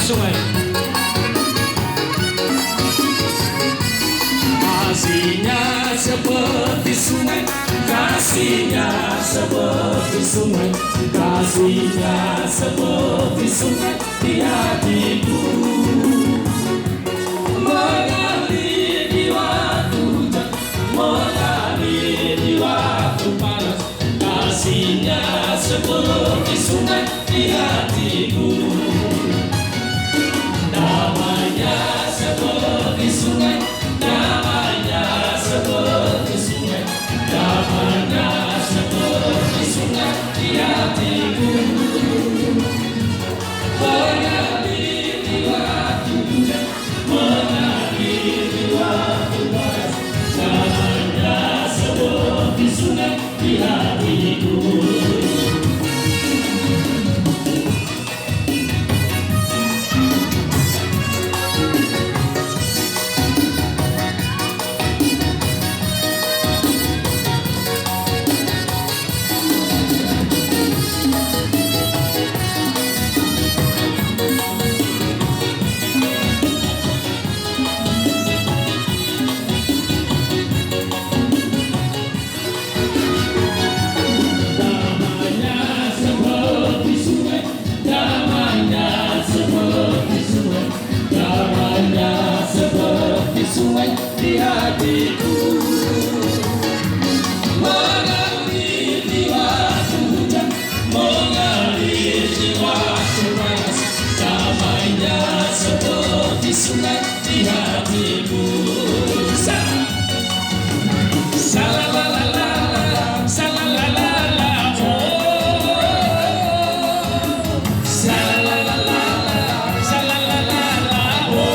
sungai. Kasihnya seperti sungai, kasihnya seperti sungai, kasihnya seperti sungai di hatiku. Mengalir di waktu hujan, mengalir di waktu panas, kasihnya seperti sungai di hatiku. Damainya seperti sungai, damainya seperti sungai, damainya seperti sungai di hatiku. Mengalir di waktu hujan, mengalir di waktu panas, damainya seperti sungai di hatiku. Sungai di hatiku, mengalir di waktu hujan, mengalir di waktu panas, damainya seperti sungai di hatiku. Salalalala, salalalala, oh, salalalala, salalalala, oh.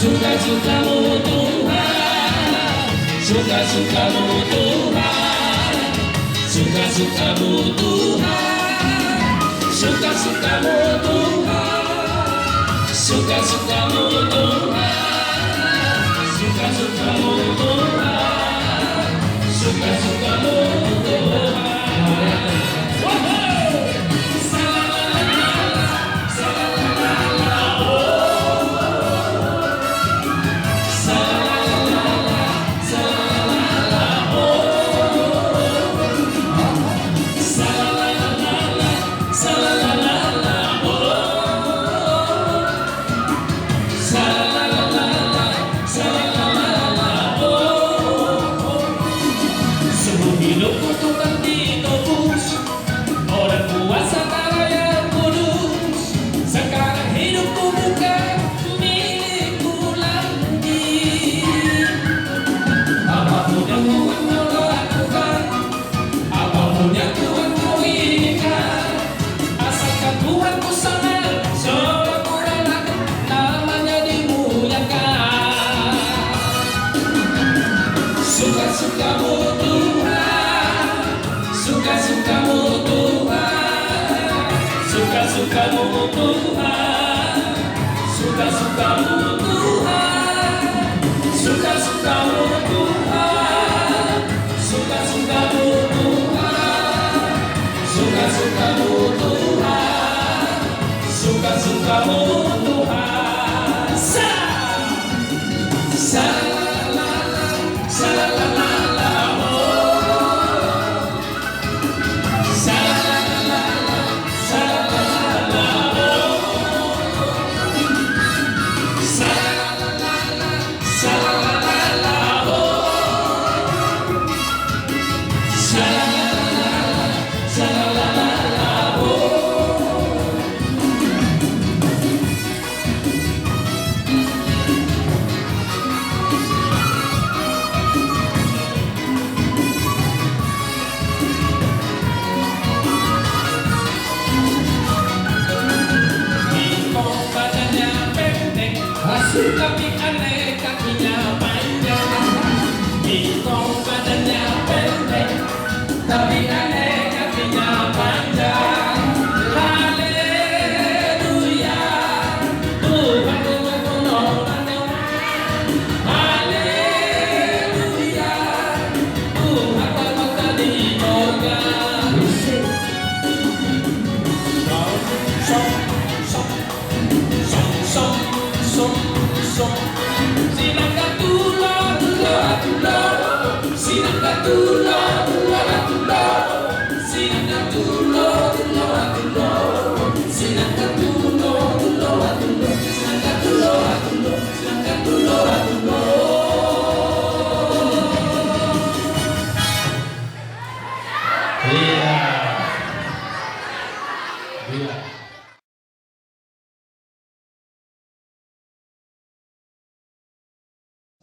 suka-sukamu Tuhan, suka-sukamu Tuhan, suka-sukamu Tuhan, suka-sukamu Tuhan, suka-sukamu Tuhan, suka-sukamu Tuhan, suka-sukamu Tuhan. Hidupku tukang ditebus, orang kuasa tanah yang kudus. Sekarang hidupku bukan milikku lagi. Apapun yang Tuhan mau lakukan, apapun yang Tuhan mau inginkan, asalkan Tuhan ku sangat seorang orang namanya dimuliakan. Suka-sukamu Tuhan, suka-sukamu Tuhan, suka-sukamu Tuhan, suka-sukamu Tuhan, suka-sukamu Tuhan, suka-sukamu Tuhan, suka-sukamu Tuhan, suka-sukamu Tuhan. Sa la la la oh. Sa la la la oh. Sa la la oh. Sa la la oh. Badannya pendek, tapi aneh kakinya panjang. Itu badannya pendek, tapi aneh kakinya panjang. Haleluya, Tuhan menolong. Haleluya, Tuhan berkata di sorga.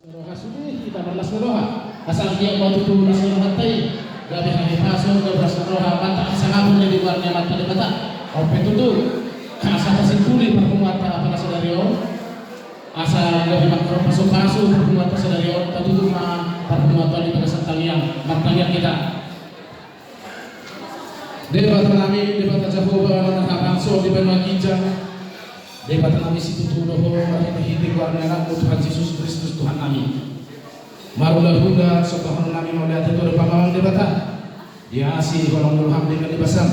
Roha sudah kita berlas roha asal dia mau tutup nas roha tai gabe hari paso gabras roha mata sangapun di luar mata di mata ope tutu asal pasipuli perkumata apa saudarayo asal gabe makro paso perkumata saudarayo tutu ma perkumata di pada talian matanya kita debat kami debat Jehovah menang so di benua kijang debat kami situ tuh mari hidup warna anak Tuhan Yesus Kristus Tuhan kami. Marulah hunda subhanahu nami mauliat itu ada pamawang debatan. Dia asih walau mulham dengan dibasam.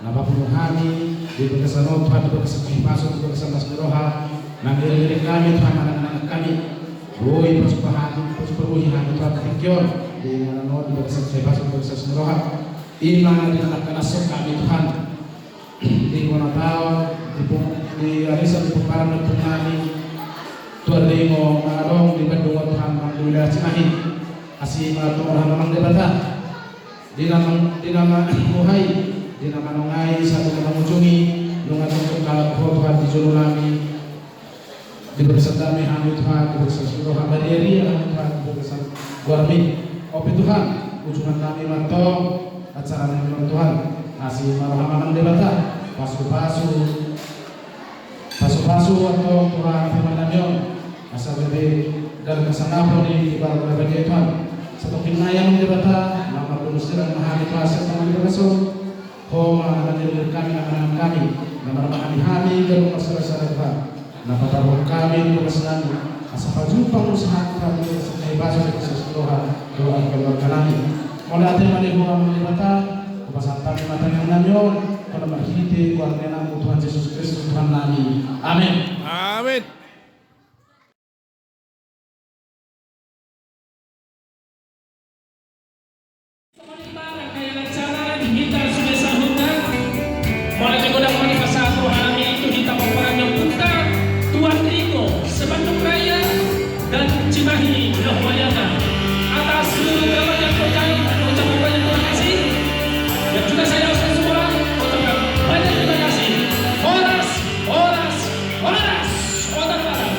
Napa pun kami di berkesan Tuhan di berkesan kehipasan di berkesan nasmiroha. Nami lirik kami Tuhan anak-anak kami. Woi persubahan persubahan Tuhan ketinggian di mana di berkesan kehipasan di berkesan nasmiroha. Iman di anak nasib kami Tuhan. Di mana tahu di arisan pembaran dan penani Tuhan demo marong di Bandung Tuhan alhamdulillah Cimahi asih atau orang memang debata di nama muhai di nama nongai satu nama munjungi nungan untuk Tuhan di juru nami di bersandami kami Tuhan di bersandami habari Tuhan di bersandami warmi opi Tuhan ujungan kami mantong acara yang Tuhan asih marong memang debata pasu-pasu atau Tuhan firman Nabion asa bebe dan kesangapon di ibarat bagi Tuhan satu pinayang di bata nama penusiran mahali kuasa kami berasal homa dan diri kami nama kami nama kami dan masyarakat Tuhan nama tahu kami berasal asa pajumpa usaha kami sebagai bahasa keseluruhan doa keluarga kami mulai tema di buah bata kepasan kami matang nanyo pada mahiti kuat nama Tuhan Yesus Kristus Tuhan kami amin. Amin. Mulai digodang wanita satu hari itu kita memperanya punta Tuan Ringo Sebandung Raya dan Cimahi Lohwayana atas seluruh kawan yang terkait ucapan banyak terima kasih dan juga saya usaha semua ucapkan banyak terima kasih. Horas, horas, horas, otak barang.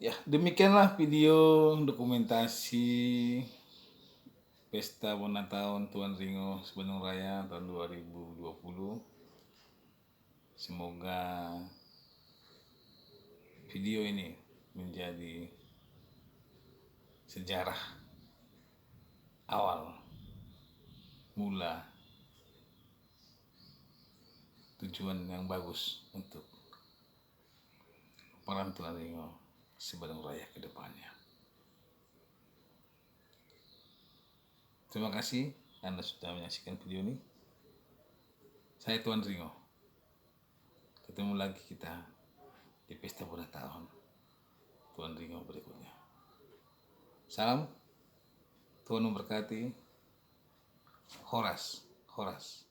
Ya, demikianlah video dokumentasi Pesta Bona Tahun Tuan Ringo Sebandung Raya tahun 2020. Semoga video ini menjadi sejarah awal mula tujuan yang bagus untuk peran Tuan Ringo Sebandung Raya ke depannya. Terima kasih Anda sudah menyaksikan video ini. Saya Tuan Ringo. Ketemu lagi kita di Pesta Bona Tahun Tuan Ringo berikutnya. Salam, Tuhan memberkati. Horas, horas.